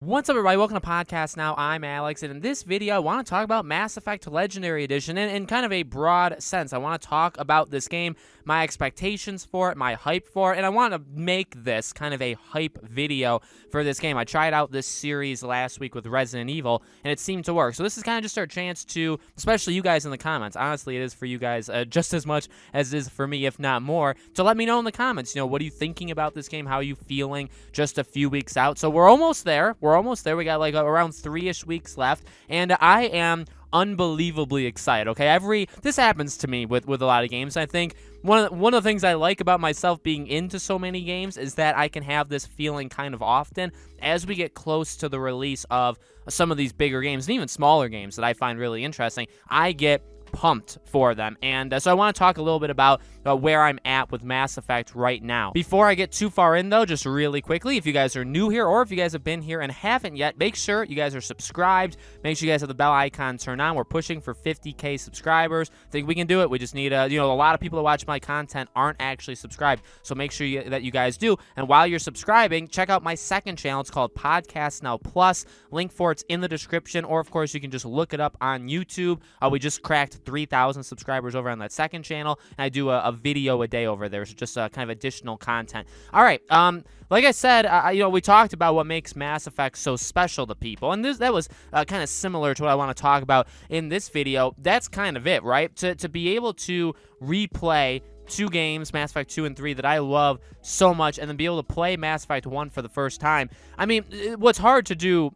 What's up, everybody? Welcome to Podcast Now. I'm Alex, and in this video, I want to talk about Mass Effect Legendary Edition in kind of a broad sense. I want to talk about this game, my expectations for it, my hype for it, and I want to make this kind of a hype video for this game. I tried out this series last week with Resident Evil, and it seemed to work. So this is kind of just our chance to, especially you guys in the comments, honestly, it is for you guys just as much as it is for me, if not more, to let me know in the comments, what are you thinking about this game? How are you feeling just a few weeks out? So we're almost there. We got like around 3-ish weeks left, and I am unbelievably excited. Okay, this happens to me with a lot of games. I think one of the things I like about myself being into so many games is that I can have this feeling kind of often as we get close to the release of some of these bigger games and even smaller games that I find really interesting. I get pumped for them, and so I want to talk a little bit about where I'm at with Mass Effect right now. Before I get too far in, though, just really quickly, if you guys are new here or if you guys have been here and haven't yet, make sure you guys are subscribed. Make sure you guys have the bell icon turned on. We're pushing for 50K subscribers. I think we can do it. We just need a lot of people that watch my content aren't actually subscribed, so make sure that you guys do. And while you're subscribing, check out my second channel. It's called Podcast Now Plus. Link for it's in the description, or of course you can just look it up on YouTube. We just cracked 3,000 subscribers over on that second channel, and I do a video a day over there, so just kind of additional content. All right, like I said, we talked about what makes Mass Effect so special to people, and that was kind of similar to what I want to talk about in this video. That's kind of it, right? To be able to replay two games, Mass Effect 2 and 3, that I love so much, and then be able to play Mass Effect 1 for the first time. I mean, what's hard to do,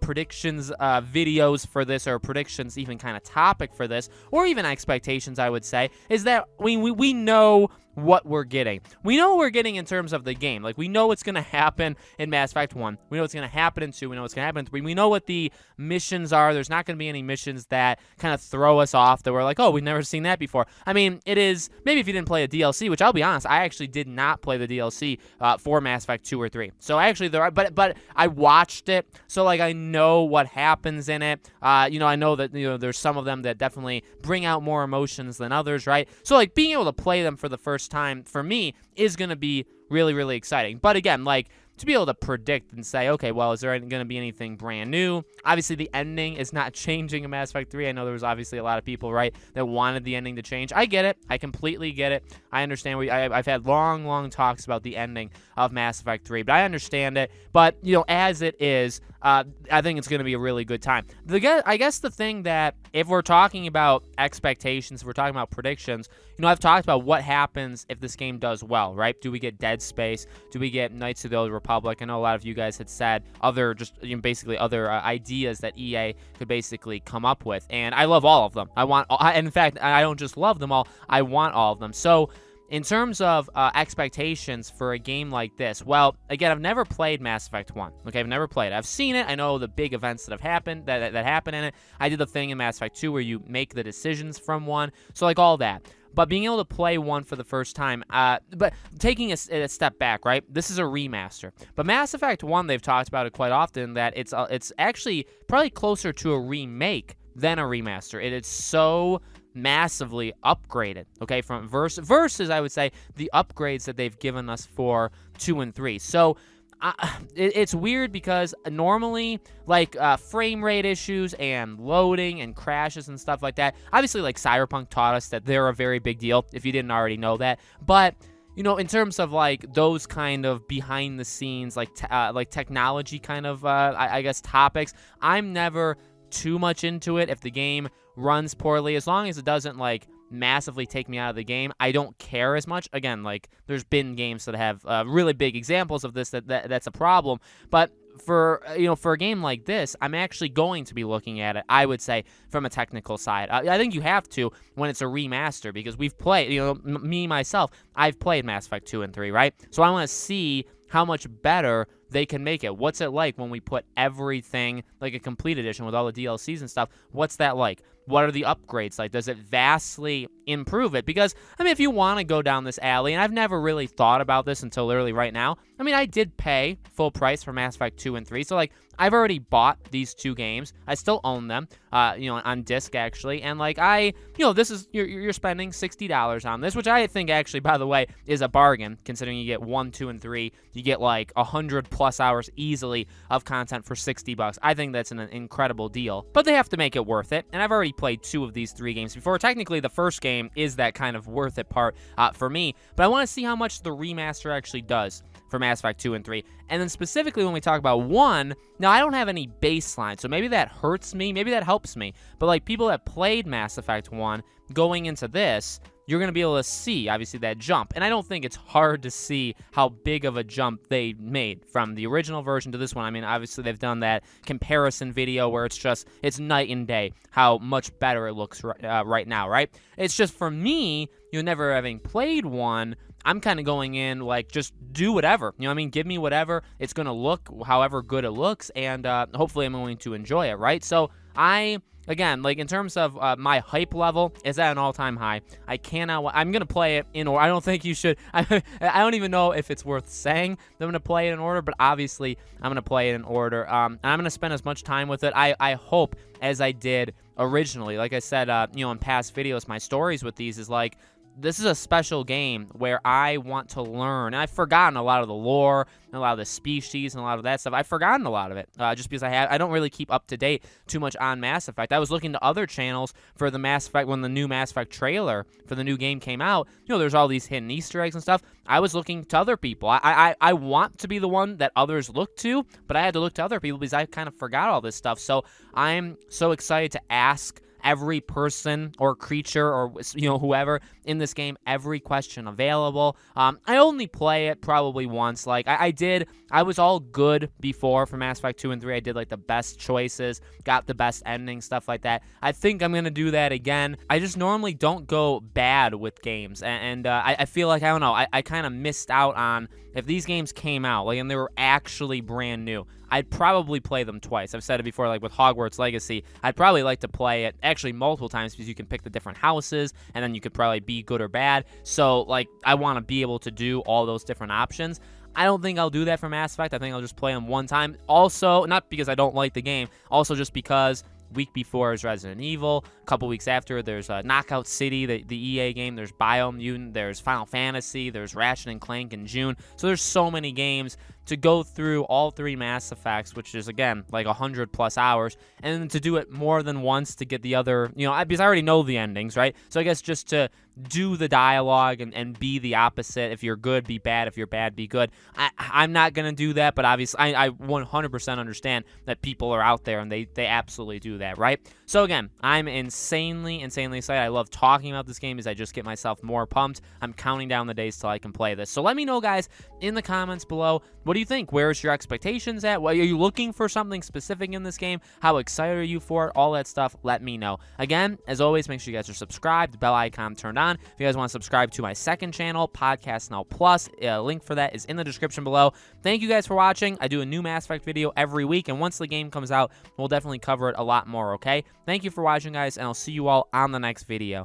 predictions videos for this, or predictions, even kind of topic for this, or even expectations, I would say, is that we know what we're getting. We know what we're getting in terms of the game. Like, we know what's going to happen in Mass Effect 1. We know what's going to happen in 2. We know what's going to happen in 3. We know what the missions are. There's not going to be any missions that kind of throw us off, that we're like, oh, we've never seen that before. I mean, it is, maybe if you didn't play a DLC, which I'll be honest, I actually did not play the DLC for Mass Effect 2 or 3. So actually, but I watched it, so like I know what happens in it. I know that there's some of them that definitely bring out more emotions than others, right? So like being able to play them for the first time for me is going to be really, really exciting. But again, like, to be able to predict and say, okay, well, is there going to be anything brand new? Obviously, the ending is not changing in Mass Effect 3. I know there was obviously a lot of people, right, that wanted the ending to change. I get it. I completely get it. I understand. I've had long talks about the ending of Mass Effect 3, but I understand it. But, as it is, I think it's going to be a really good time. I guess the thing that, if we're talking about expectations, if we're talking about predictions, I've talked about what happens if this game does well, right? Do we get Dead Space? Do we get Knights of the Old Republic? I know a lot of you guys had said other ideas that EA could basically come up with, and I love all of them. In fact, I don't just love them all, I want all of them. So in terms of expectations for a game like this, well, again, I've never played Mass Effect 1. Okay, I've never played it. I've seen it. I know the big events that have happened, that happen in it. I did the thing in Mass Effect 2 where you make the decisions from 1. So, like, all that. But being able to play 1 for the first time, but taking a step back, right? This is a remaster. But Mass Effect 1, they've talked about it quite often, that it's actually probably closer to a remake than a remaster. It is so massively upgraded, okay, from versus I would say the upgrades that they've given us for 2 and 3. So it's weird because normally, like, frame rate issues and loading and crashes and stuff like that, obviously, like, Cyberpunk taught us that they're a very big deal, if you didn't already know that. But in terms of, like, those kind of behind the scenes, like technology kind of I guess topics, I'm never too much into it. If the game runs poorly, as long as it doesn't, like, massively take me out of the game, I don't care as much. Again, like, there's been games that have really big examples of this that's a problem, but for a game like this, I'm actually going to be looking at it, I would say, from a technical side. I think you have to when it's a remaster, because we've played, myself, I've played Mass Effect 2 and 3, right? So I want to see how much better they can make it. What's it like when we put everything, like a complete edition with all the DLCs and stuff? What's that like? What are the upgrades like? Does it vastly improve it? Because, I mean, if you want to go down this alley, and I've never really thought about this until literally right now, I mean, I did pay full price for Mass Effect 2 and 3, so, like, I've already bought these 2 games. I still own them, on disc, actually, and, like, this is, you're spending $60 on this, which I think, actually, by the way, is a bargain, considering you get 1, 2, and 3, you get, like, 100+ hours easily of content for $60. I think that's an incredible deal, but they have to make it worth it, and I've already played 2 of these 3 games before. Technically, the first game is that kind of worth it part for me, but I want to see how much the remaster actually does for Mass Effect 2 and 3. And then specifically when we talk about 1, now I don't have any baseline, so maybe that hurts me, maybe that helps me, but like people that played Mass Effect 1 going into this, you're going to be able to see, obviously, that jump. And I don't think it's hard to see how big of a jump they made from the original version to this one. I mean, obviously, they've done that comparison video where it's night and day how much better it looks right now, right? It's just, for me, never having played 1, I'm kind of going in, like, just do whatever. You know what I mean? Give me whatever. It's going to look however good it looks, and hopefully I'm going to enjoy it, right? So again, like, in terms of my hype level, is at an all-time high. I'm going to play it in order. I don't think you should. I don't even know if it's worth saying that I'm going to play it in order, but obviously I'm going to play it in order. And I'm going to spend as much time with it, I hope, as I did originally. Like I said, in past videos, my stories with these is, like, this is a special game where I want to learn. And I've forgotten a lot of the lore, and a lot of the species, and a lot of that stuff. I've forgotten a lot of it, just because I don't really keep up to date too much on Mass Effect. I was looking to other channels for the Mass Effect, when the new Mass Effect trailer for the new game came out. There's all these hidden Easter eggs and stuff. I was looking to other people. I want to be the one that others look to, but I had to look to other people because I kind of forgot all this stuff. So I'm so excited to ask every person or creature or whoever in this game every question available. I only play it probably once. Like I was all good before for Mass Effect 2 and 3. I did like the best choices, got the best ending, stuff like that. I think I'm gonna do that again. I just normally don't go bad with games, and I feel like, I don't know, I kind of missed out on, if these games came out and they were actually brand new, I'd probably play them twice. I've said it before, like with Hogwarts Legacy, I'd probably like to play it actually multiple times, because you can pick the different houses, and then you could probably be good or bad. So, like, I want to be able to do all those different options. I don't think I'll do that for Mass Effect. I think I'll just play them one time. Also, not because I don't like the game, also just because week before is Resident Evil. A couple weeks after, there's Knockout City, the EA game. There's Biomutant. There's Final Fantasy. There's Ratchet and Clank in June. So there's so many games to go through all 3 Mass Effects, which is, again, like 100+ hours, and then to do it more than once to get the other, because I already know the endings, right? So I guess just to do the dialogue and be the opposite. If you're good, be bad. If you're bad, be good. I'm not going to do that, but obviously I 100% understand that people are out there and they absolutely do that, right? So again, I'm insanely excited. I love talking about this game as I just get myself more pumped. I'm counting down the days till I can play this. So let me know, guys, in the comments below, what do you think? Where's your expectations at? Are you looking for something specific in this game? How excited are you for it? All that stuff, let me know. Again, as always, make sure you guys are subscribed, the bell icon turned on. If you guys want to subscribe to my second channel, Podcast Now Plus, a link for that is in the description below. Thank you guys for watching. I do a new Mass Effect video every week, and once the game comes out, we'll definitely cover it a lot more, okay? Thank you for watching, guys, and I'll see you all on the next video.